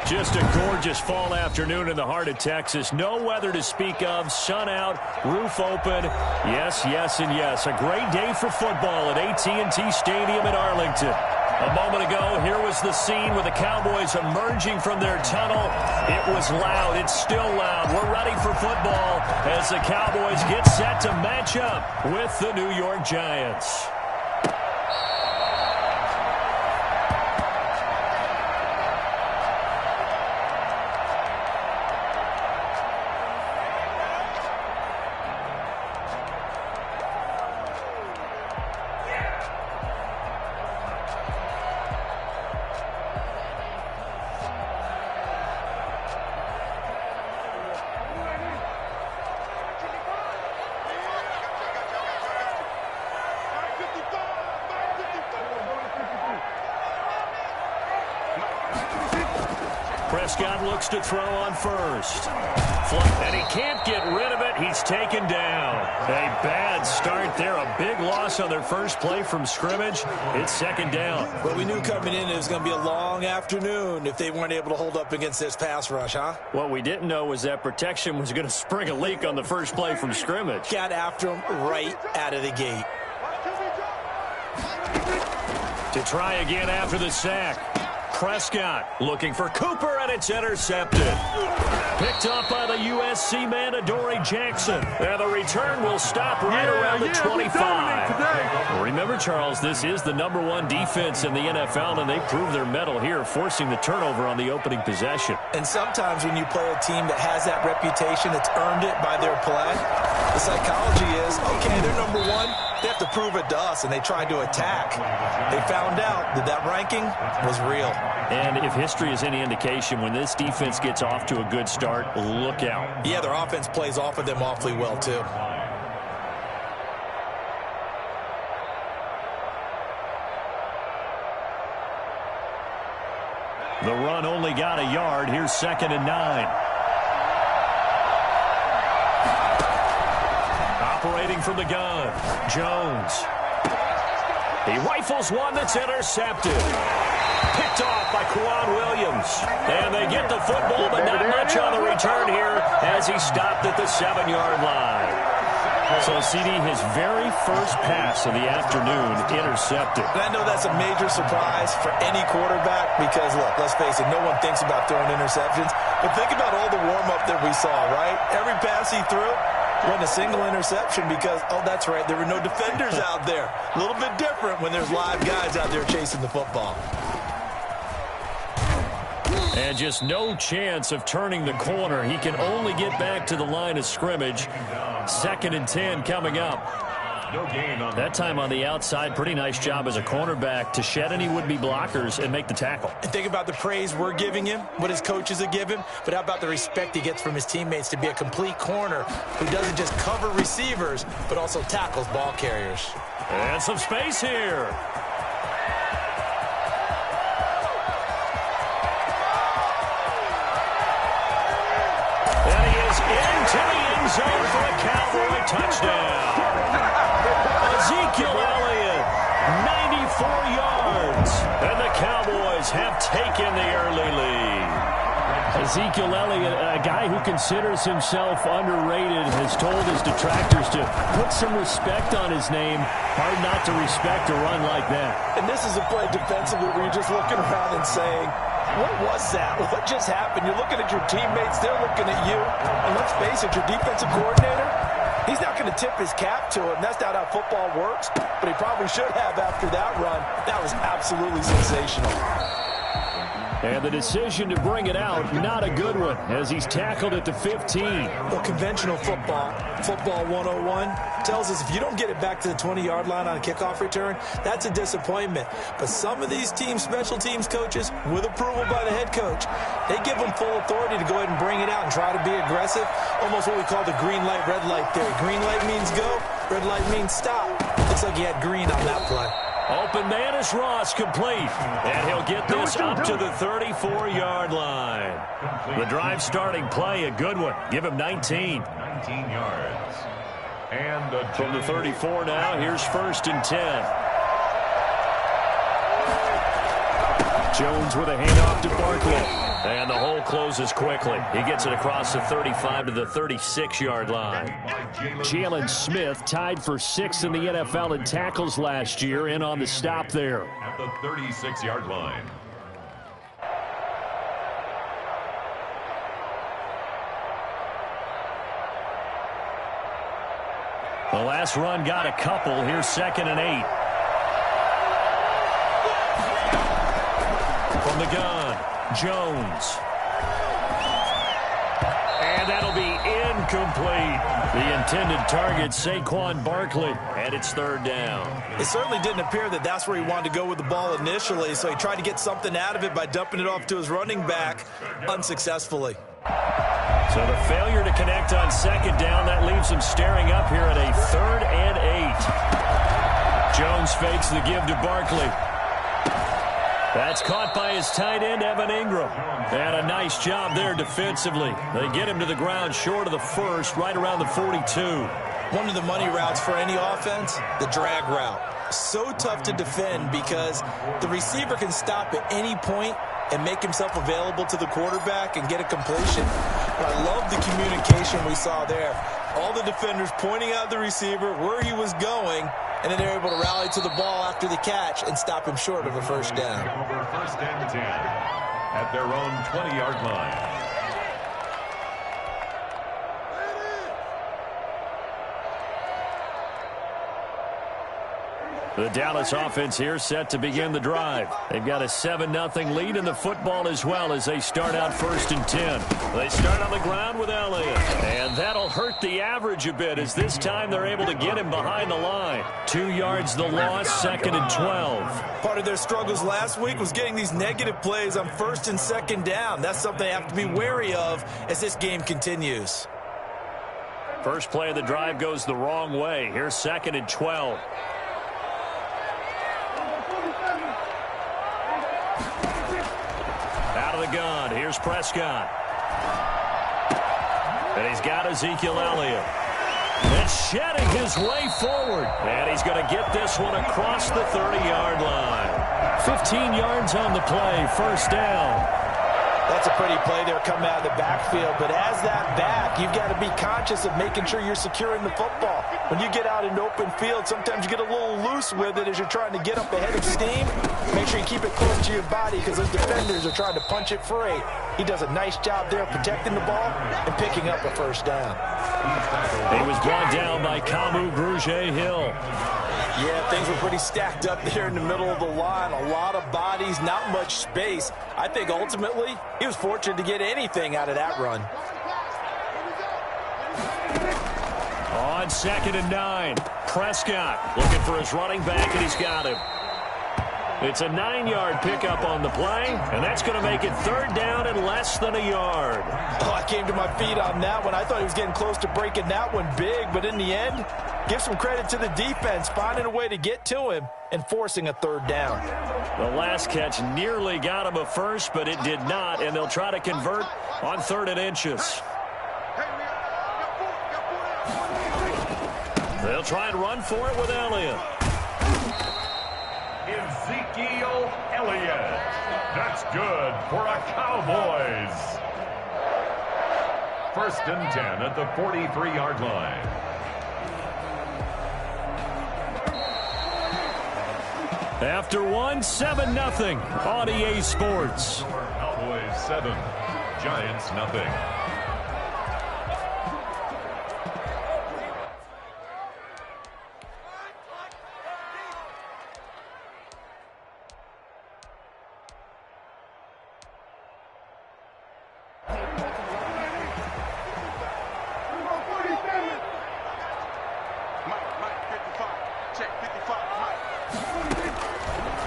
Just a gorgeous fall afternoon in the heart of Texas. No weather to speak of. Sun out, roof open. Yes, yes, and yes. A great day for football at AT&T Stadium in Arlington. A moment ago, here was the scene with the Cowboys emerging from their tunnel. It was loud. It's still loud. We're ready for football as the Cowboys get set to match up with the New York Giants. Prescott looks to throw on first. And he can't get rid of it. He's taken down. A bad start there. A big loss on their first play from scrimmage. It's second down. Well, we knew coming in it was going to be a long afternoon if they weren't able to hold up against this pass rush, huh? What we didn't know was that protection was going to spring a leak on the first play from scrimmage. Got after him right out of the gate. To try again after the sack. Prescott looking for Cooper, and it's intercepted. Picked up by the USC man, Adoree Jackson. And the return will stop right around the 25. Remember, Charles, this is the #1 defense in the NFL, and they proved their mettle here, forcing the turnover on the opening possession. And sometimes when you play a team that has that reputation, that's earned it by their play, the psychology is, okay, they're #1. They have to prove it to us, and they tried to attack. They found out that that ranking was real. And if history is any indication, when this defense gets off to a good start, look out. Yeah, their offense plays off of them awfully well, too. The run only got a yard. Here's 2nd and 9. Operating from the gun, Jones. He rifles one that's intercepted. Picked off by Kwan Williams. And they get the football, but not much on the return here as he stopped at the 7-yard line. So, CD, his very first pass of the afternoon intercepted. And I know that's a major surprise for any quarterback because, look, let's face it, no one thinks about throwing interceptions. But think about all the warm-up that we saw, right? Every pass he threw wasn't a single interception because, oh, that's right, there were no defenders out there. A little bit different when there's live guys out there chasing the football. And just no chance of turning the corner. He can only get back to the line of scrimmage. 2nd and 10 coming up. That time on the outside, pretty nice job as a cornerback to shed any would-be blockers and make the tackle. And think about the praise we're giving him, what his coaches have given him, but how about the respect he gets from his teammates to be a complete corner who doesn't just cover receivers, but also tackles ball carriers. And some space here. And he is into the end zone for a Cowboy touchdown. Ezekiel Elliott, 94 yards. And the Cowboys have taken the early lead. Ezekiel Elliott, a guy who considers himself underrated, has told his detractors to put some respect on his name. Hard not to respect a run like that. And this is a play defensively where you're just looking around and saying, what was that? What just happened? You're looking at your teammates. They're looking at you. And let's face it, your defensive coordinator, he's not going to tip his cap to him. That's not how football works. But he probably should have after that run. That was absolutely sensational. And the decision to bring it out, not a good one, as he's tackled at the 15. Well, conventional football 101, tells us if you don't get it back to the 20-yard line on a kickoff return, that's a disappointment. But some of these team special teams coaches, with approval by the head coach, they give them full authority to go ahead and bring it out and try to be aggressive. Almost what we call the green light, red light theory. Green light means go, red light means stop. Looks like he had green on that play. Open man is Ross, complete. And he'll get this up to the 34-yard line. The drive starting play, a good one. Give him 19. 19 yards. And from the 34 now, here's 1st and 10. Jones with a handoff to Barkley. And the hole closes quickly. He gets it across the 35 to the 36-yard line. Jalen Smith tied for 6th in the NFL in tackles last year, in on the stop there. At the 36-yard line. The last run got a couple. Here's 2nd and 8. From the gun, Jones. And that'll be incomplete. The intended target, Saquon Barkley, and it's 3rd down. It certainly didn't appear that that's where he wanted to go with the ball initially, so he tried to get something out of it by dumping it off to his running back unsuccessfully. So the failure to connect on 2nd down, that leaves him staring up here at a 3rd and 8. Jones fakes the give to Barkley. That's caught by his tight end, Evan Ingram. And a nice job there defensively. They get him to the ground short of the 1st, right around the 42. One of the money routes for any offense, the drag route. So tough to defend because the receiver can stop at any point and make himself available to the quarterback and get a completion. But I love the communication we saw there. All the defenders pointing out the receiver, where he was going, and then they're able to rally to the ball after the catch and stop him short of a 1st down. Over 1st and 10 at their own 20-yard line. The Dallas offense here set to begin the drive. They've got a 7-0 lead in the football as well as they start out 1st and 10. They start on the ground with Elliott. And that'll hurt the average a bit as this time they're able to get him behind the line. 2 yards the loss, 2nd and 12. Part of their struggles last week was getting these negative plays on 1st and 2nd down. That's something they have to be wary of as this game continues. First play of the drive goes the wrong way. Here's 2nd and 12. The gun. Here's Prescott. And he's got Ezekiel Elliott. And shedding his way forward. And he's going to get this one across the 30-yard line. 15 yards on the play. 1st down. That's a pretty play there coming out of the backfield. But as that back, you've got to be conscious of making sure you're securing the football. When you get out in open field, sometimes you get a little loose with it as you're trying to get up ahead of steam. Make sure you keep it close to your body because those defenders are trying to punch it free. He does a nice job there protecting the ball and picking up a 1st down. He was brought down by Kamu Grugier-Hill. Yeah, things were pretty stacked up there in the middle of the line. A lot of bodies, not much space. I think ultimately he was fortunate to get anything out of that run. On 2nd and 9, Prescott looking for his running back, and he's got him. It's a 9-yard pickup on the play, and that's going to make it 3rd down and less than a yard. Oh, I came to my feet on that one. I thought he was getting close to breaking that one big, but in the end, give some credit to the defense, finding a way to get to him and forcing a 3rd down. The last catch nearly got him a 1st, but it did not, and they'll try to convert on 3rd and inches. They'll try and run for it with Elliott. Ezekiel Elliott. That's good for a Cowboys. 1st and 10 at the 43-yard line. After one, 7-0 on EA Sports. Cowboys 7, Giants nothing.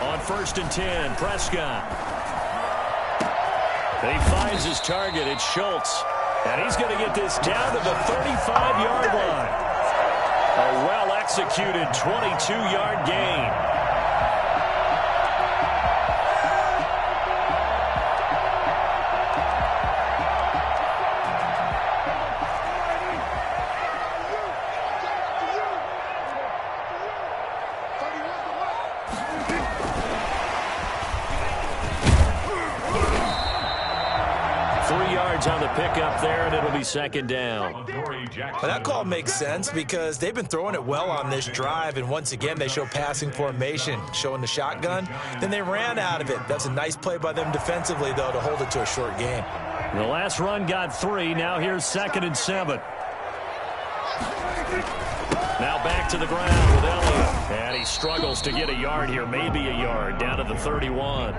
On 1st and 10, Prescott. He finds his target. It's Schultz. And he's going to get this down to the 35-yard line. A well-executed 22-yard gain. 3 yards on the pickup there, and it'll be second down. Well, that call makes sense because they've been throwing it well on this drive, and once again they show passing formation, showing the shotgun. Then they ran out of it. That's a nice play by them defensively, though, to hold it to a short game. The last run got 3. Now here's 2nd and 7. Now back to the ground with Elliott. And he struggles to get a yard here, maybe a yard, down to the 31.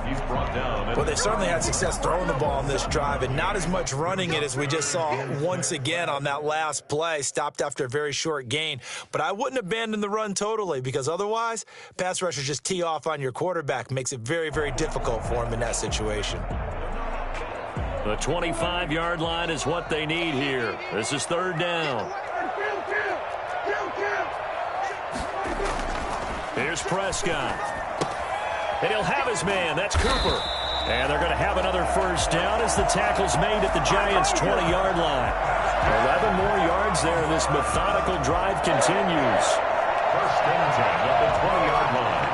He's brought down. Well, they certainly had success throwing the ball on this drive, and not as much running it as we just saw once again on that last play. Stopped after a very short gain. But I wouldn't abandon the run totally, because otherwise, pass rushers just tee off on your quarterback. Makes it very, very difficult for him in that situation. The 25-yard line is what they need here. This is 3rd down. Here's Prescott. And he'll have his man. That's Cooper. And they're going to have another first down as the tackle's made at the Giants' 20-yard line. 11 more yards there. This methodical drive continues. First and 10 at the 20-yard line.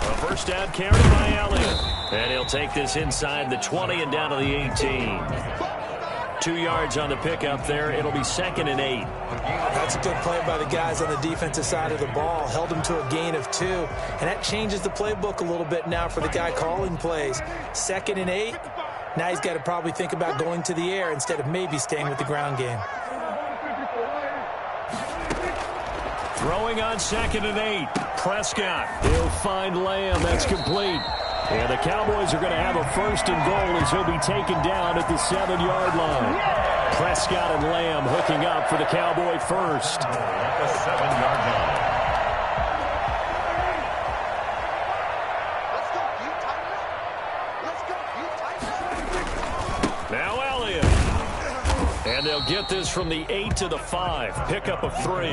A first down carry by Elliott. And he'll take this inside the 20 and down to the 18. 2 yards on the pickup there. It'll be 2nd and 8. That's a good play by the guys on the defensive side of the ball. Held him to a gain of 2. And that changes the playbook a little bit now for the guy calling plays. 2nd and 8. Now he's got to probably think about going to the air instead of maybe staying with the ground game. Throwing on 2nd and 8. Prescott. He'll find Lamb. That's complete. And the Cowboys are going to have a 1st and goal as he'll be taken down at the 7-yard line. Prescott and Lamb hooking up for the Cowboy first. At the 7-yard line. Now Elliott. And they'll get this from the 8 to the 5. Pickup of 3.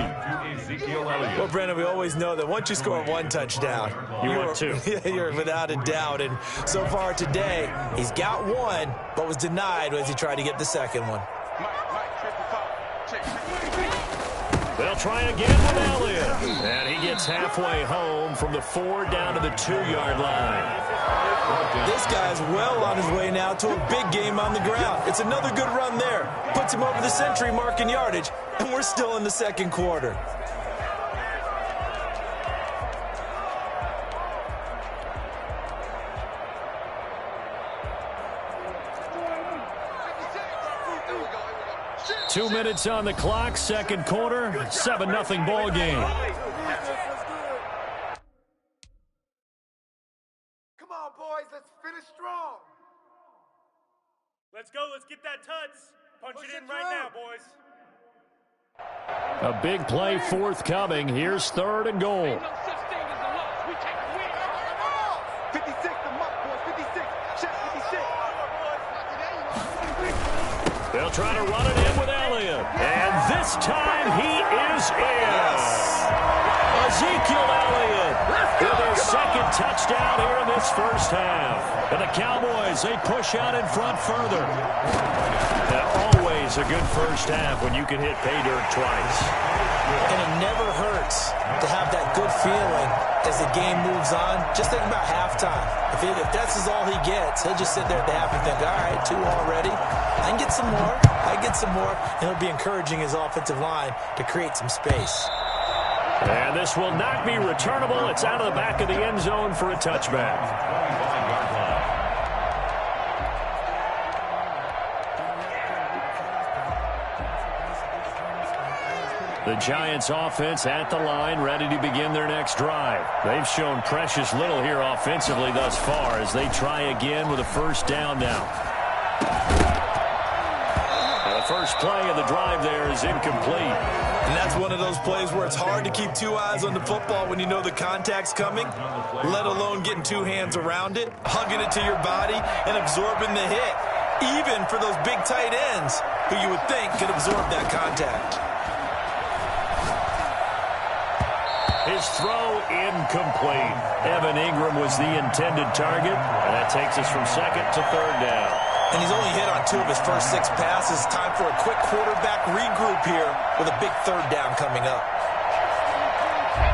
Well, Brendan, we always know that once you score 1 touchdown, you're 2. You're without a doubt. And so far today, he's got 1, but was denied as he tried to get the 2nd one. They'll try again with Elliott. And he gets halfway home from the 4 down to the 2-yard line. This guy's well on his way now to a big game on the ground. It's another good run there. Puts him over the century mark in yardage, and we're still in the 2nd quarter. Two minutes on the clock, 2nd quarter, 7-0 ball game. Come on, boys, let's finish strong. Let's go, let's get that tuts. Punch it in right now, boys. A big play forthcoming. Here's 3rd and goal. Ain't no such thing as a loss. We take a win. 56, the muck, boys. 56. Check 56. They'll try to run it in with Elliott. And this time he is in. Ezekiel Elliott with his 2nd touchdown here in this first half. And the Cowboys, they push out in front further. Always a good first half when you can hit pay dirt twice. And it never hurts to have that good feeling as the game moves on. Just think about halftime. If that's all he gets, he'll just sit there at the half and think, all right, 2 already. I can get some more. I get some more. And he'll be encouraging his offensive line to create some space. And this will not be returnable. It's out of the back of the end zone for a touchback. The Giants offense at the line, ready to begin their next drive. They've shown precious little here offensively thus far as they try again with a first down now. The first play of the drive there is incomplete. And that's one of those plays where it's hard to keep 2 eyes on the football when you know the contact's coming, let alone getting 2 hands around it, hugging it to your body, and absorbing the hit, even for those big tight ends who you would think could absorb that contact. His throw incomplete. Evan Ingram was the intended target, and that takes us from 2nd to 3rd down. And he's only hit on 2 of his first 6 passes. Time for a quick quarterback regroup here with a big 3rd down coming up.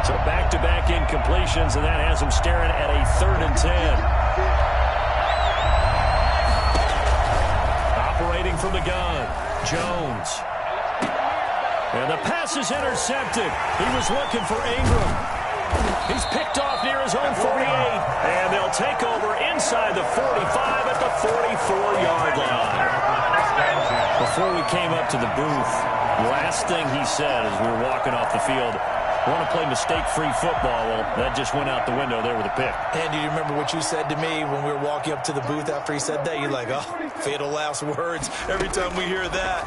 So back-to-back incompletions, and that has him staring at a 3rd and 10. Operating from the gun, Jones. And the pass is intercepted. He was looking for Ingram. He's picked off near his own 48, and they'll take over inside the 45 at the 44-yard line. Before we came up to the booth, last thing he said as we were walking off the field, want to play mistake-free football. Well, that just went out the window there with a pick. And do you remember what you said to me when we were walking up to the booth after he said that? You're like, oh, fatal last words. Every time we hear that,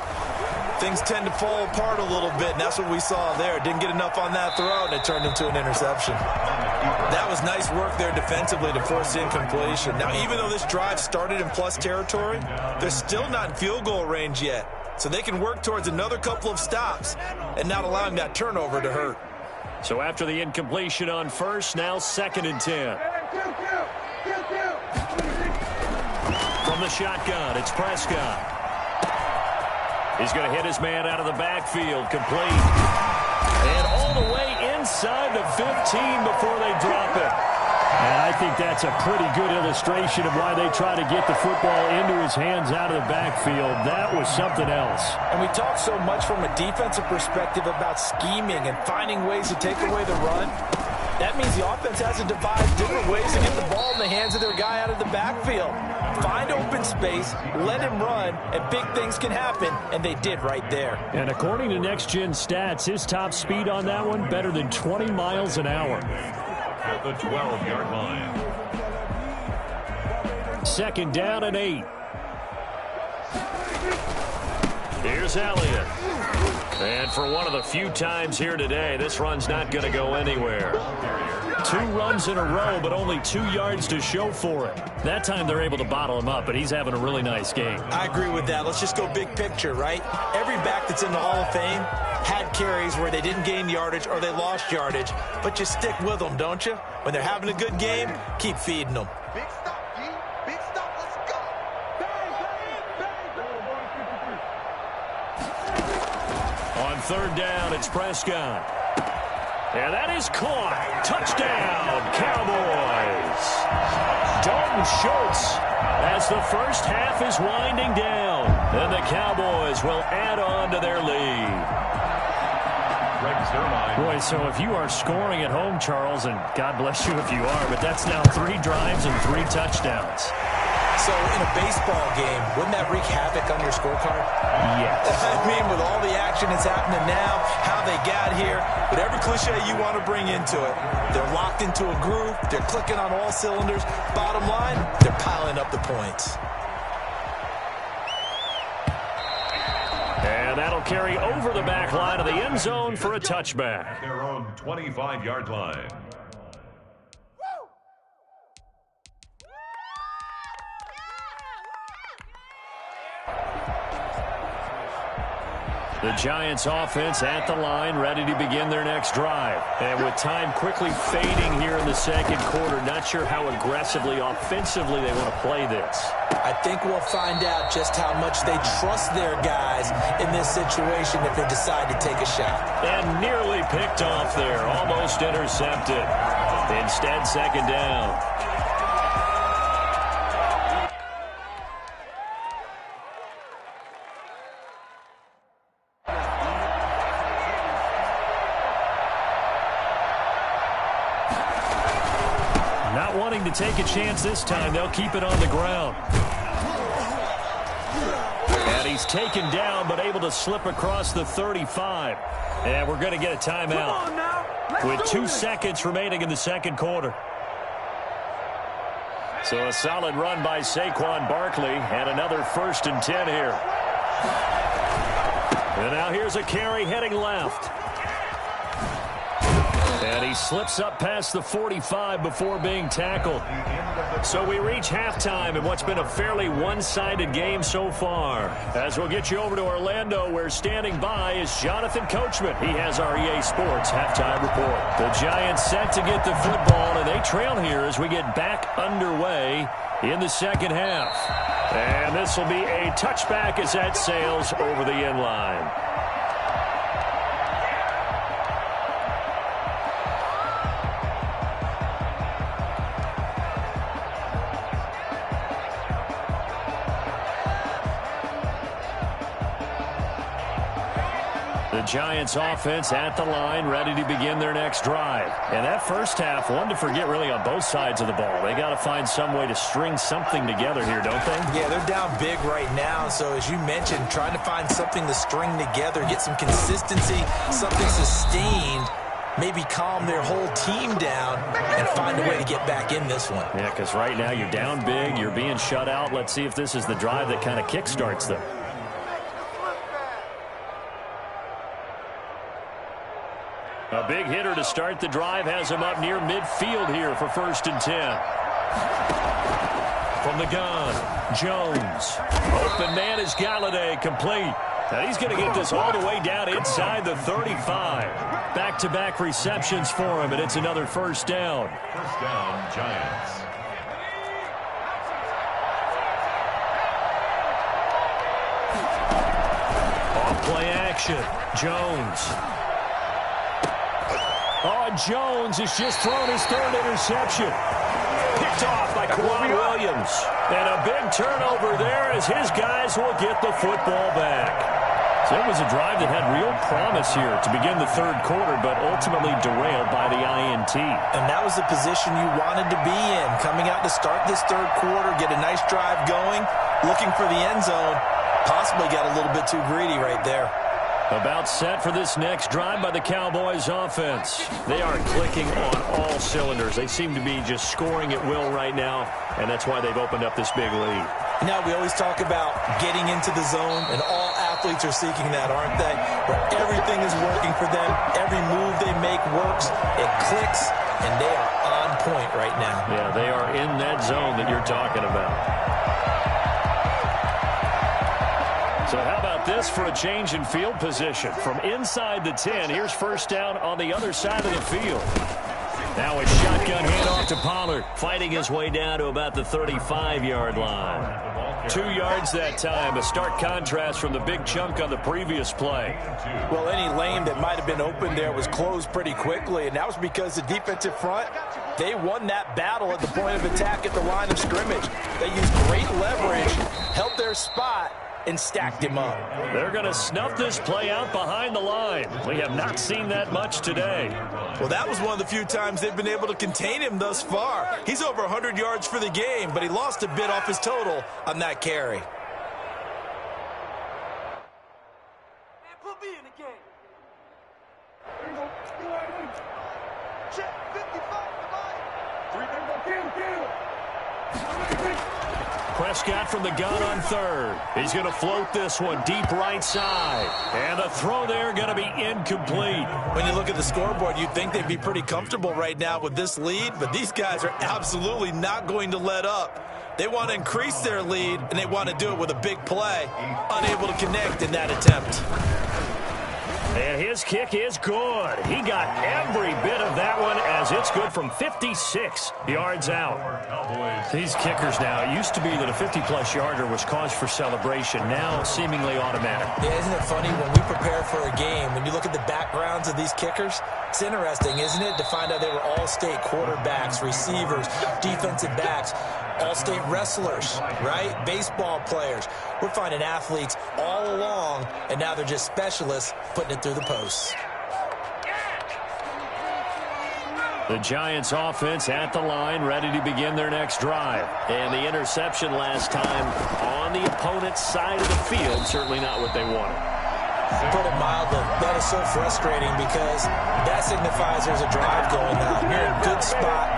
things tend to fall apart a little bit, and that's what we saw there. Didn't get enough on that throw, and it turned into an interception. That was nice work there defensively to force the incompletion. Now, even though this drive started in plus territory, they're still not in field goal range yet. So they can work towards another couple of stops and not allowing that turnover to hurt. So after the incompletion on first, now 2nd and 10. From the shotgun, it's Prescott. He's going to hit his man out of the backfield, complete. And all the way inside the 15 before they drop it. And I think that's a pretty good illustration of why they try to get the football into his hands out of the backfield. That was something else. And we talk so much from a defensive perspective about scheming and finding ways to take away the run. That means the offense has to devise different ways to get the ball in the hands of their guy out of the backfield. Find open space, let him run, and big things can happen, and they did right there. And according to Next Gen Stats, his top speed on that one, better than 20 miles an hour. At the 12-yard line. 2nd down and 8. Here's Elliott. And for one of the few times here today, this run's not going to go anywhere. 2 runs in a row, but only 2 yards to show for it. That time they're able to bottle him up, but he's having a really nice game. I agree with that. Let's just go big picture, right? Every back that's in the Hall of Fame had carries where they didn't gain yardage or they lost yardage, but you stick with them, don't you? When they're having a good game, keep feeding them. Big stop, G. Big stop. Let's go. Bang, bang, bang. On 3rd down, it's Prescott. And that is caught. Touchdown, Cowboys. Dalton Schultz as the first half is winding down. And the Cowboys will add on to their lead. Boy, so if you are scoring at home, Charles, and God bless you if you are, but that's now 3 drives and 3 touchdowns. So in a baseball game, wouldn't that wreak havoc on your scorecard? Yes. I mean, with all the action that's happening now, how they got here, whatever cliche you want to bring into it, they're locked into a groove, they're clicking on all cylinders. Bottom line, they're piling up the points. And that'll carry over the back line of the end zone for a touchback. Their own 25-yard line. The Giants offense at the line, ready to begin their next drive. And with time quickly fading here in the 2nd quarter, not sure how aggressively, offensively they want to play this. I think we'll find out just how much they trust their guys in this situation if they decide to take a shot. And nearly picked off there, almost intercepted. Instead, 2nd down. Not wanting to take a chance this time, they'll keep it on the ground. And he's taken down, but able to slip across the 35. And we're going to get a timeout with 2 seconds remaining in the 2nd quarter. So a solid run by Saquon Barkley, and another 1st and 10 here. And now here's a carry heading left. And he slips up past the 45 before being tackled. So we reach halftime in what's been a fairly one-sided game so far. As we'll get you over to Orlando, where standing by is Jonathan Coachman. He has our EA Sports halftime report. The Giants set to get the football, and they trail here as we get back underway in the 2nd half. And this will be a touchback as that sails over the end line. The Giants offense at the line, ready to begin their next drive. And that first half, one to forget really on both sides of the ball. They got to find some way to string something together here, don't they? Yeah, they're down big right now. So as you mentioned, trying to find something to string together, get some consistency, something sustained, maybe calm their whole team down and find a way to get back in this one. Yeah, because right now you're down big, you're being shut out. Let's see if this is the drive that kind of kickstarts them. A big hitter to start the drive has him up near midfield here for 1st and 10. From the gun, Jones. Open man is Galladay, complete. Now he's going to get this all the way down inside the 35. Back-to-back receptions for him, and it's another first down. First down, Giants. Off play action, Jones. Oh, Jones has just thrown his 3rd interception. Picked off by Quan Williams. And a big turnover there as his guys will get the football back. So it was a drive that had real promise here to begin the 3rd quarter, but ultimately derailed by the INT. And that was the position you wanted to be in. Coming out to start this 3rd quarter, get a nice drive going, looking for the end zone. Possibly got a little bit too greedy right there. About set for this next drive by the Cowboys offense. They are clicking on all cylinders. They seem to be just scoring at will right now, and that's why they've opened up this big lead. Now, we always talk about getting into the zone, and all athletes are seeking that, aren't they? Where everything is working for them, every move they make works, it clicks, and they are on point right now. Yeah, they are in that zone that you're talking about. So how about this for a change in field position? From inside the 10, here's first down on the other side of the field. Now a shotgun handoff to Pollard, fighting his way down to about the 35-yard line. 2 yards that time, a stark contrast from the big chunk on the previous play. Well, any lane that might have been open there was closed pretty quickly, and that was because the defensive front, they won that battle at the point of attack at the line of scrimmage. They used great leverage, held their spot, and stacked him up. They're going to snuff this play out behind the line. We have not seen that much today. Well, that was one of the few times they've been able to contain him thus far. He's over 100 yards for the game, but he lost a bit off his total on that carry. Man, put me in the game. Check 55 Prescott from the gun on 3rd. He's going to float this one deep right side. And the throw there going to be incomplete. When you look at the scoreboard, you'd think they'd be pretty comfortable right now with this lead, but these guys are absolutely not going to let up. They want to increase their lead, and they want to do it with a big play. Unable to connect in that attempt. And his kick is good. He got every bit of that one as it's good from 56 yards out. These kickers now, it used to be that a 50-plus yarder was cause for celebration. Now seemingly automatic. Yeah, isn't it funny when we prepare for a game, when you look at the backgrounds of these kickers, it's interesting, isn't it, to find out they were all-state quarterbacks, receivers, defensive backs, all-state wrestlers, right? Baseball players. We're finding athletes all along, and now they're just specialists putting it through the posts. The Giants offense at the line, ready to begin their next drive. And the interception last time on the opponent's side of the field, certainly not what they wanted. Put it mildly, that is so frustrating because that signifies there's a drive going on. You're in a good spot,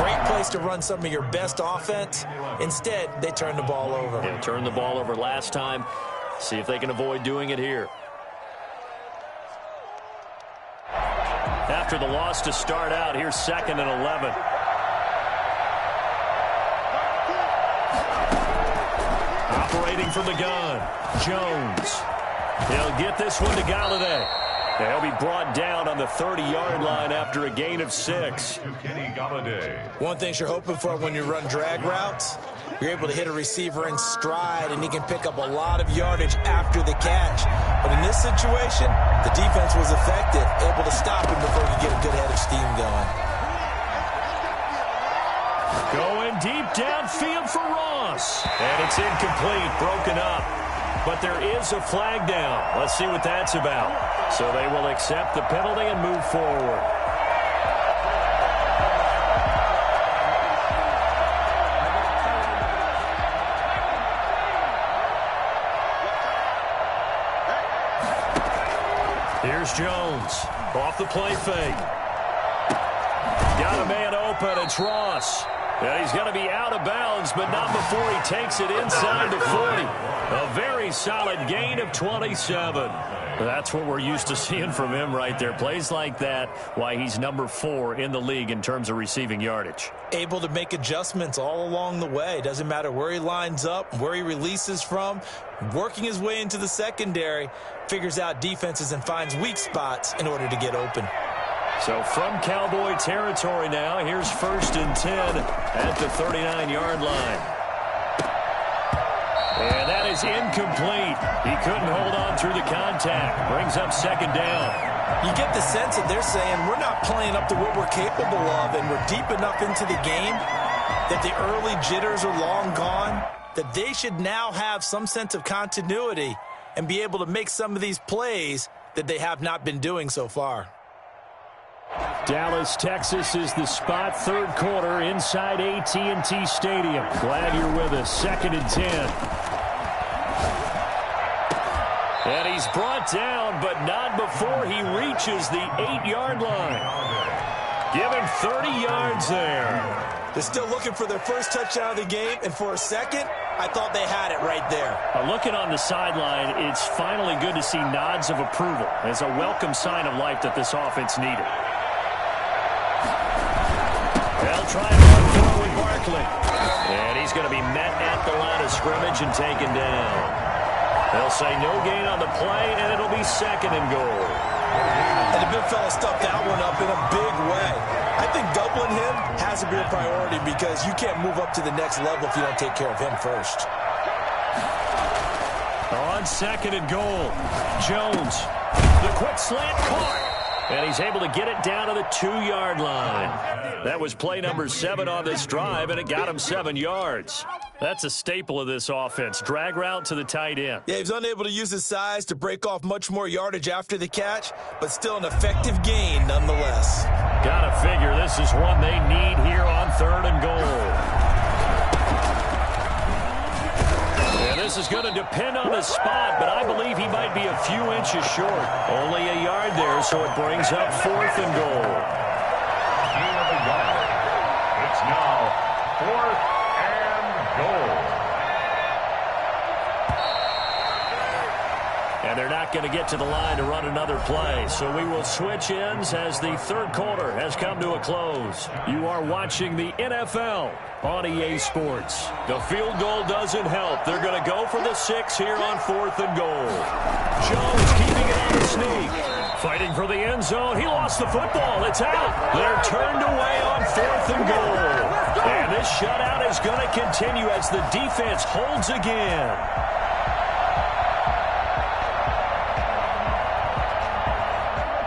great place to run some of your best offense. Instead, they turn the ball over. Yeah, turned the ball over last time. See if they can avoid doing it here. After the loss to start out, here's 2nd and 11. Operating from the gun, Jones. He'll get this one to Galladay. And he'll be brought down on the 30-yard line after a gain of 6. Kenny Golladay. One thing you're hoping for when you run drag routes, you're able to hit a receiver in stride, and he can pick up a lot of yardage after the catch. But in this situation, the defense was effective, able to stop him before he could get a good head of steam going. Going deep downfield for Ross. And it's incomplete, broken up. But there is a flag down. Let's see what that's about. So they will accept the penalty and move forward. Here's Jones. Off the play fake. Got a man open. It's Ross. And he's going to be out of bounds, but not before he takes it inside the 40. A very solid gain of 27. That's what we're used to seeing from him right there. Plays like that, why he's number 4 in the league in terms of receiving yardage. Able to make adjustments all along the way. Doesn't matter where he lines up, where he releases from. Working his way into the secondary, figures out defenses and finds weak spots in order to get open. So from Cowboy territory now, here's 1st and 10 at the 39-yard line. And that is incomplete. He couldn't hold on through the contact. Brings up 2nd down. You get the sense that they're saying we're not playing up to what we're capable of, and we're deep enough into the game that the early jitters are long gone, that they should now have some sense of continuity and be able to make some of these plays that they have not been doing so far. Dallas, Texas is the spot. 3rd quarter inside AT&T Stadium. Glad you're with us. 2nd and 10. And he's brought down, but not before he reaches the 8-yard line. Give him 30 yards there. They're still looking for their first touchdown of the game, and for a second, I thought they had it right there. Looking on the sideline, it's finally good to see nods of approval. It's a welcome sign of life that this offense needed. They'll try and run through with Barkley. And he's going to be met at the line of scrimmage and taken down. They'll say no gain on the play, and it'll be 2nd and goal. And the big fella stuffed that one up in a big way. I think doubling him has to be a priority because you can't move up to the next level if you don't take care of him first. On 2nd and goal, Jones, the quick slant caught. And he's able to get it down to the 2-yard line. That was play number 7 on this drive, and it got him 7 yards. That's a staple of this offense. Drag route to the tight end. Yeah, he was unable to use his size to break off much more yardage after the catch, but still an effective gain nonetheless. Gotta figure this is one they need here on 3rd and goal. And this is going to depend on the spot, but I believe he might be a few inches short. Only a yard there, so it brings up 4th and goal. It's now 4th and goal. And they're not going to get to the line to run another play, so we will switch ends as the 3rd quarter has come to a close. You are watching the NFL on EA Sports. The field goal doesn't help. They're going to go for the 6 here on 4th and goal. Jones keeping it on the sneak. Fighting for the end zone. He lost the football. It's out. They're turned away on 4th and goal. And this shutout is going to continue as the defense holds again.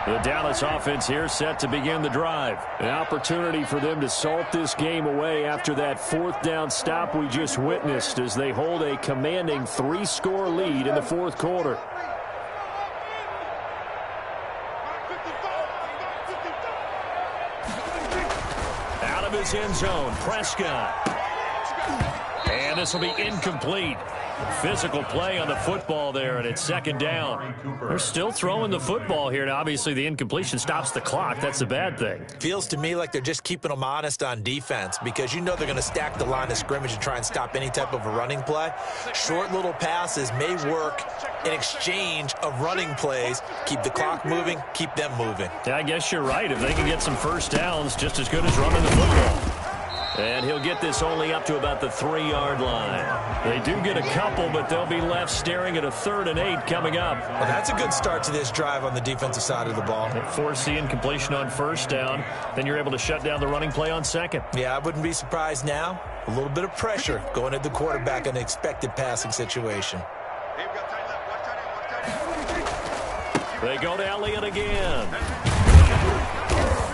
The Dallas offense here set to begin the drive. An opportunity for them to salt this game away after that 4th down stop we just witnessed as they hold a commanding 3-score lead in the 4th quarter. Out of his end zone, Prescott. And this will be incomplete. Physical play on the football there, and it's 2nd down. They're still throwing the football here, and obviously the incompletion stops the clock. That's a bad thing. Feels to me like they're just keeping them honest on defense because you know they're going to stack the line of scrimmage and try and stop any type of a running play. Short little passes may work in exchange of running plays. Keep the clock moving, keep them moving. Yeah, I guess you're right. If they can get some first downs, just as good as running the football. And he'll get this only up to about the 3-yard line. They do get a couple, but they'll be left staring at a 3rd and 8 coming up. Well, that's a good start to this drive on the defensive side of the ball. Force the incompletion on 1st down. Then you're able to shut down the running play on 2nd. Yeah, I wouldn't be surprised now. A little bit of pressure going at the quarterback in an expected passing situation. They go to Elliott again.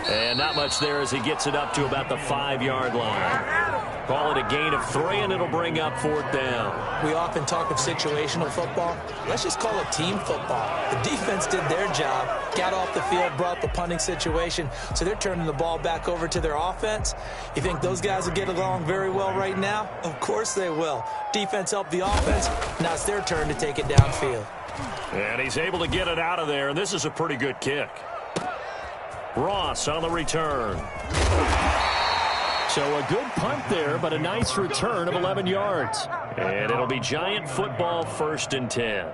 And not much there as he gets it up to about the 5-yard line. Call it a gain of 3, and it'll bring up 4th down. We often talk of situational football. Let's just call it team football. The defense did their job, got off the field, brought the punting situation, so they're turning the ball back over to their offense. You think those guys will get along very well right now? Of course they will. Defense helped the offense. Now it's their turn to take it downfield. And he's able to get it out of there, and this is a pretty good kick. Ross on the return. So a good punt there, but a nice return of 11 yards. And it'll be Giant football, 1st and 10.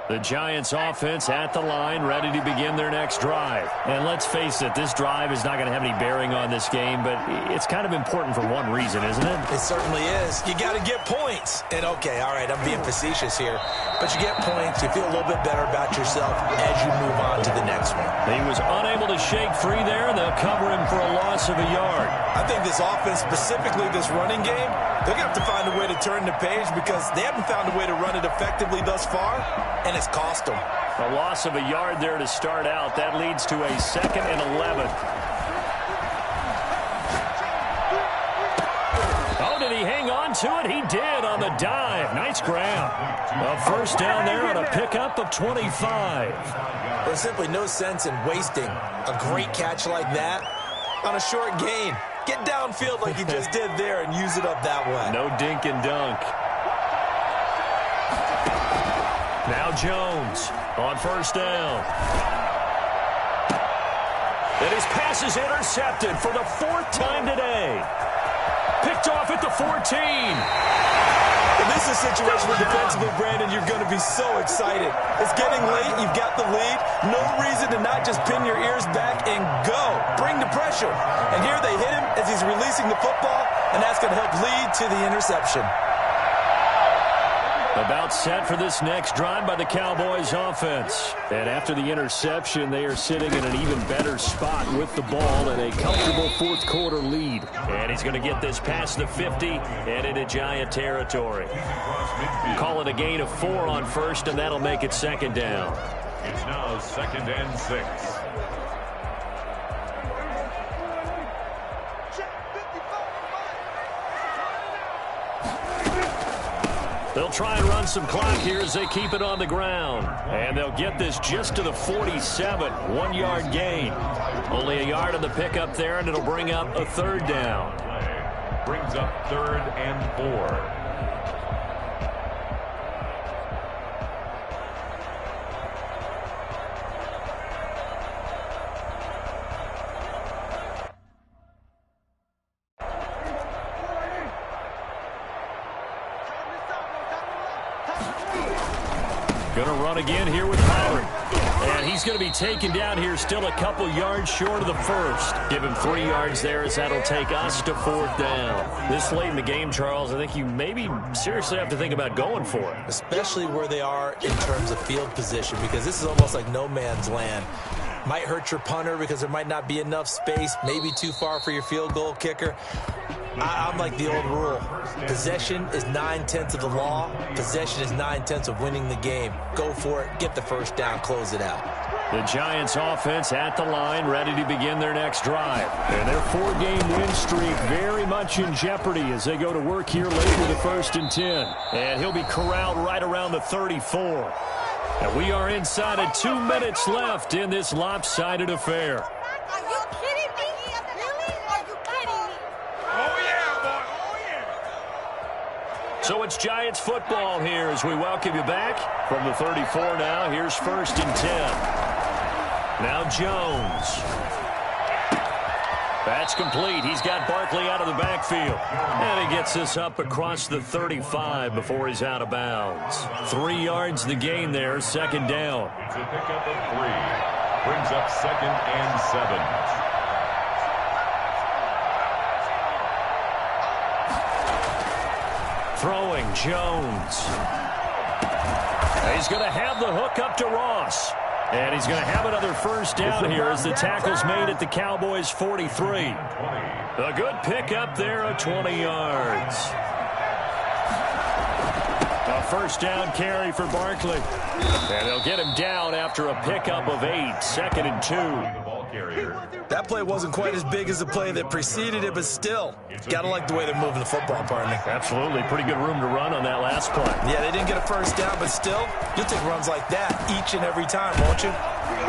The Giants offense at the line, ready to begin their next drive. And let's face it, this drive is not going to have any bearing on this game, but it's kind of important for one reason, isn't it? It certainly is. You got to get points. And okay, all right, I'm being facetious here, but you get points, you feel a little bit better about yourself as you move on to the next one. He was unable to shake free there, and they'll cover him for a loss of a yard. I think this offense, specifically this running game, they're going to have to find a way to turn the page because they haven't found a way to run it effectively thus far, and it's cost them. A loss of a yard there to start out. That leads to a 2nd and 11. Oh, did he hang on to it? He did on the dive. Nice grab. A 1st down there on a pickup of 25. There's simply no sense in wasting a great catch like that on a short gain. Get downfield like you just did there and use it up that way. No dink and dunk. Now Jones on 1st down. And his pass is intercepted for the 4th time today. Picked off at the 14. And this is a situation where defensively, Brandon, you're going to be so excited. It's getting late. You've got the lead. No reason to not just pin your ears back and go. Bring the pressure. And here they hit him as he's releasing the football, and that's going to help lead to the interception. About set for this next drive by the Cowboys offense. And after the interception, they are sitting in an even better spot with the ball and a comfortable 4th quarter lead. And he's going to get this past the 50 and into Giant territory. Call it a gain of 4 on 1st, and that'll make it 2nd down. It's now 2nd and 6. They'll try and run some clock here as they keep it on the ground. And they'll get this just to the 47, 1-yard gain. Only a yard on the pickup there, and it'll bring up a 3rd down. Brings up 3rd and 4. Going to run again here with Pollard. And he's going to be taken down here still a couple yards short of the 1st. Give him 3 yards there as that'll take us to 4th down. This late in the game, Charles, I think you maybe seriously have to think about going for it. Especially where they are in terms of field position, because this is almost like no man's land. Might hurt your punter because there might not be enough space, maybe too far for your field goal kicker. I'm like the old rule. Possession is 9/10 of the law. Possession is 9/10 of winning the game. Go for it. Get the 1st down. Close it out. The Giants offense at the line, ready to begin their next drive. And their 4-game win streak very much in jeopardy as they go to work here late with the 1st and 10. And he'll be corralled right around the 34. And we are inside of 2 minutes left in this lopsided affair. Are you kidding me? Really? Are you kidding me? Oh, yeah, boy. Oh, yeah. So it's Giants football here as we welcome you back from the 34 now. Here's 1st and 10. Now Jones. That's complete. He's got Barkley out of the backfield. And he gets this up across the 35 before he's out of bounds. 3 yards the gain there, 2nd down. It's a pickup of 3. Brings up 2nd and 7. Throwing Jones. He's going to have the hook up to Ross. And he's going to have another first down here as the tackle's made at the Cowboys' 43. A good pickup there of 20 yards. A first down carry for Barkley. And they'll get him down after a pickup of 8, 2nd and 2. That play wasn't quite as big as the play that preceded it, but still, got to like the way they're moving the football, partner. Absolutely. Pretty good room to run on that last play. Yeah, they didn't get a first down, but still, you'll take runs like that each and every time, won't you?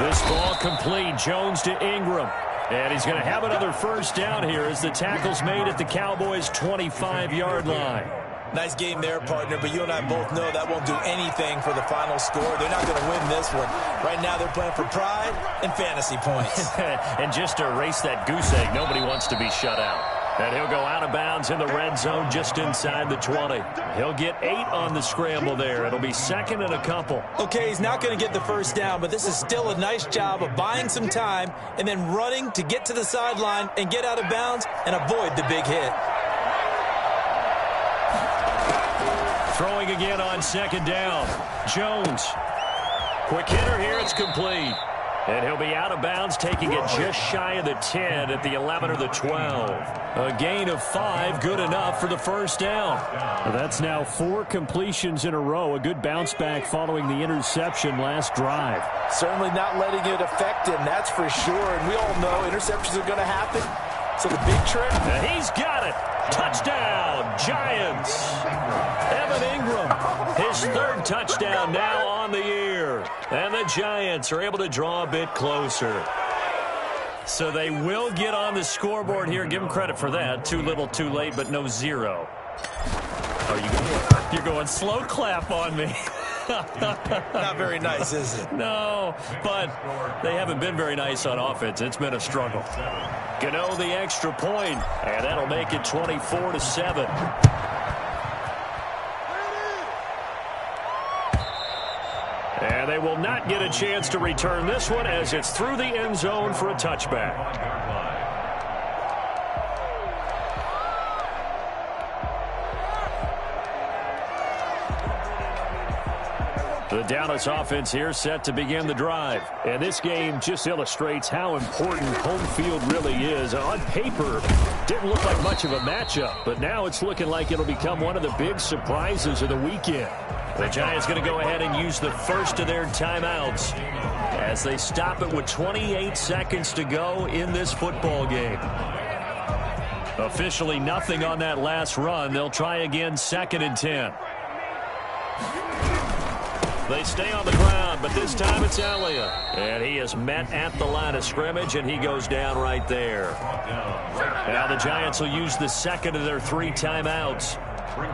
This ball complete. Jones to Ingram. And he's going to have another first down here as the tackle's made at the Cowboys' 25-yard line. Nice game there, partner, but you and I both know that won't do anything for the final score. They're not going to win this one. Right now, they're playing for pride and fantasy points. And just to erase that goose egg, nobody wants to be shut out. And he'll go out of bounds in the red zone just inside the 20. He'll get 8 on the scramble there. It'll be 2nd and a couple. Okay, he's not going to get the first down, but this is still a nice job of buying some time and then running to get to the sideline and get out of bounds and avoid the big hit. Throwing again on 2nd down. Jones. Quick hitter here. It's complete. And he'll be out of bounds, taking it just shy of the 10 at the 11 or the 12. A gain of 5, good enough for the first down. That's now 4 completions in a row. A good bounce back following the interception last drive. Certainly not letting it affect him, that's for sure. And we all know interceptions are going to happen. So the big trick. And he's got it. Touchdown, Giants. Evan Ingram, his 3rd touchdown now on the year. And the Giants are able to draw a bit closer. So they will get on the scoreboard here. Give them credit for that. Too little, too late, but no 0. You're going slow clap on me. Not very nice, is it? No, but they haven't been very nice on offense. It's been a struggle. Gano the extra point, and that'll make it 24-7. And they will not get a chance to return this one as it's through the end zone for a touchback. The Dallas offense here set to begin the drive. And this game just illustrates how important home field really is. On paper, didn't look like much of a matchup, but now it's looking like it'll become one of the big surprises of the weekend. The Giants going to go ahead and use the first of their timeouts as they stop it with 28 seconds to go in this football game. Officially nothing on that last run. They'll try again 2nd and 10. They stay on the ground, but this time it's Elliott. And he is met at the line of scrimmage, and he goes down right there. Now the Giants will use the 2nd of their 3 timeouts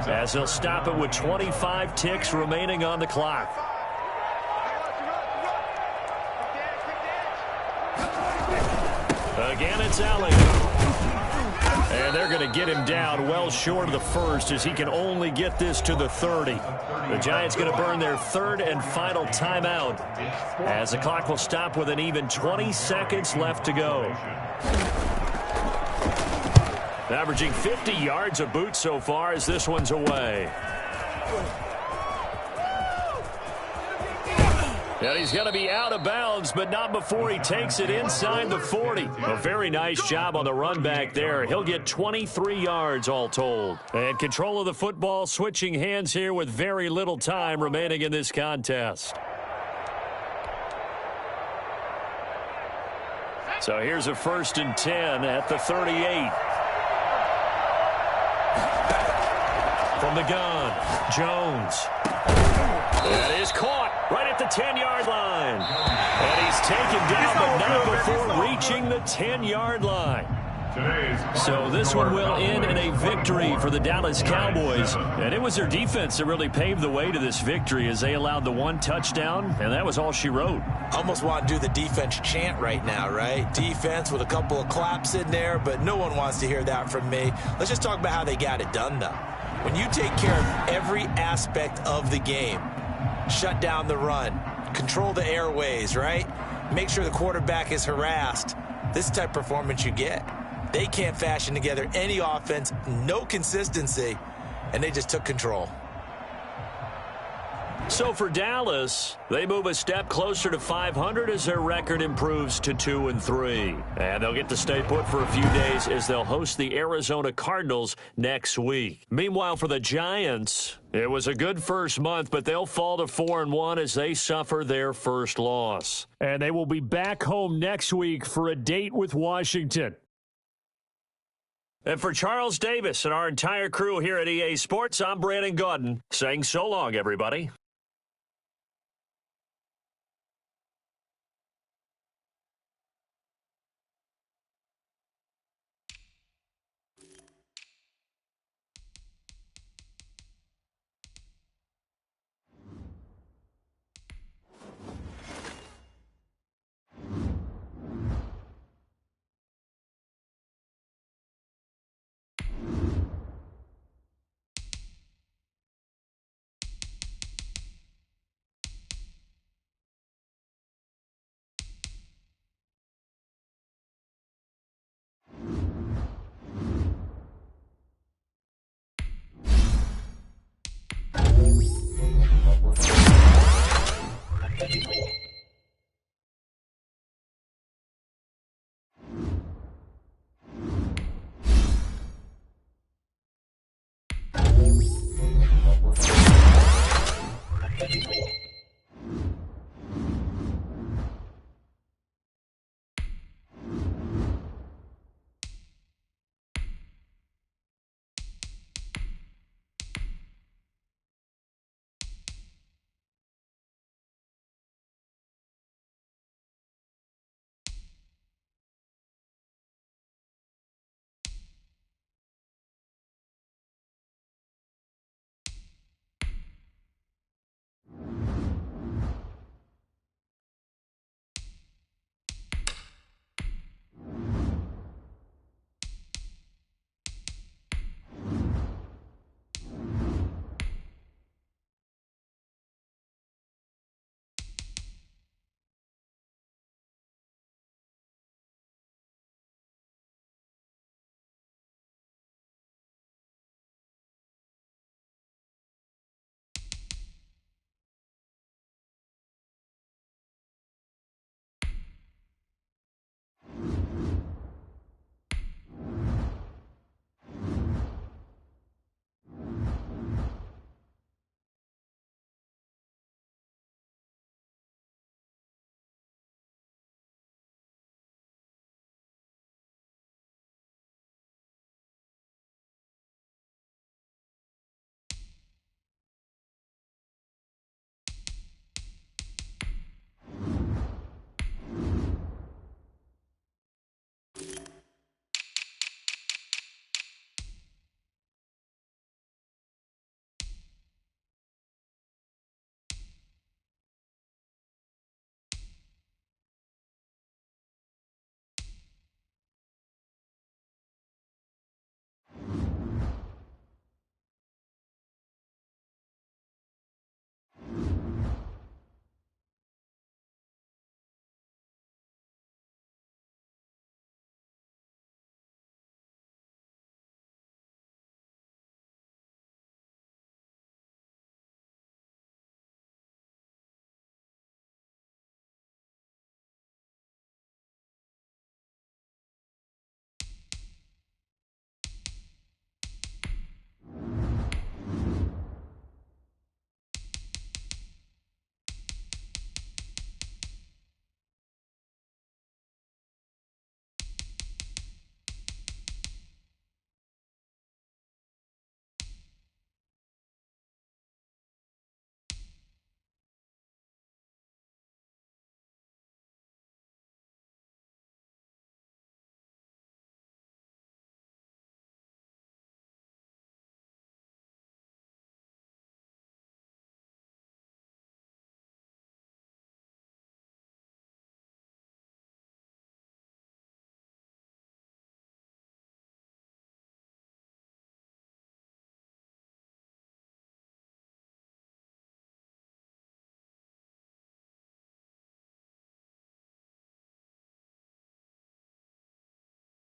as they'll stop it with 25 ticks remaining on the clock. Again, it's Elliott. And they're going to get him down well short of the first as he can only get this to the 30. The Giants going to burn their 3rd and final timeout as the clock will stop with an even 20 seconds left to go. Averaging 50 yards a boot so far as this one's away. And he's going to be out of bounds, but not before he takes it inside the 40. A very nice job on the run back there. He'll get 23 yards all told. And control of the football switching hands here with very little time remaining in this contest. So here's a 1st and 10 at the 38. From the gun, Jones. That is caught right at the 10-yard line. And he's taken down, but not before reaching the 10-yard line. So this one will end in a victory for the Dallas Cowboys. And it was their defense that really paved the way to this victory as they allowed the 1 touchdown, and that was all she wrote. I almost want to do the defense chant right now, right? Defense with a couple of claps in there, but no one wants to hear that from me. Let's just talk about how they got it done, though. When you take care of every aspect of the game, shut down the run, control the airways, right? make sure the quarterback is harassed. This type of performance you get. They can't fashion together any offense, no consistency, and they just took control. So for Dallas, they move a step closer to 500 as their record improves to 2-3. And they'll get to stay put for a few days as they'll host the Arizona Cardinals next week. Meanwhile, for the Giants, it was a good first month, but they'll fall to 4-1 as they suffer their first loss. And they will be back home next week for a date with Washington. And for Charles Davis and our entire crew here at EA Sports, I'm Brandon Gaudin saying so long, everybody.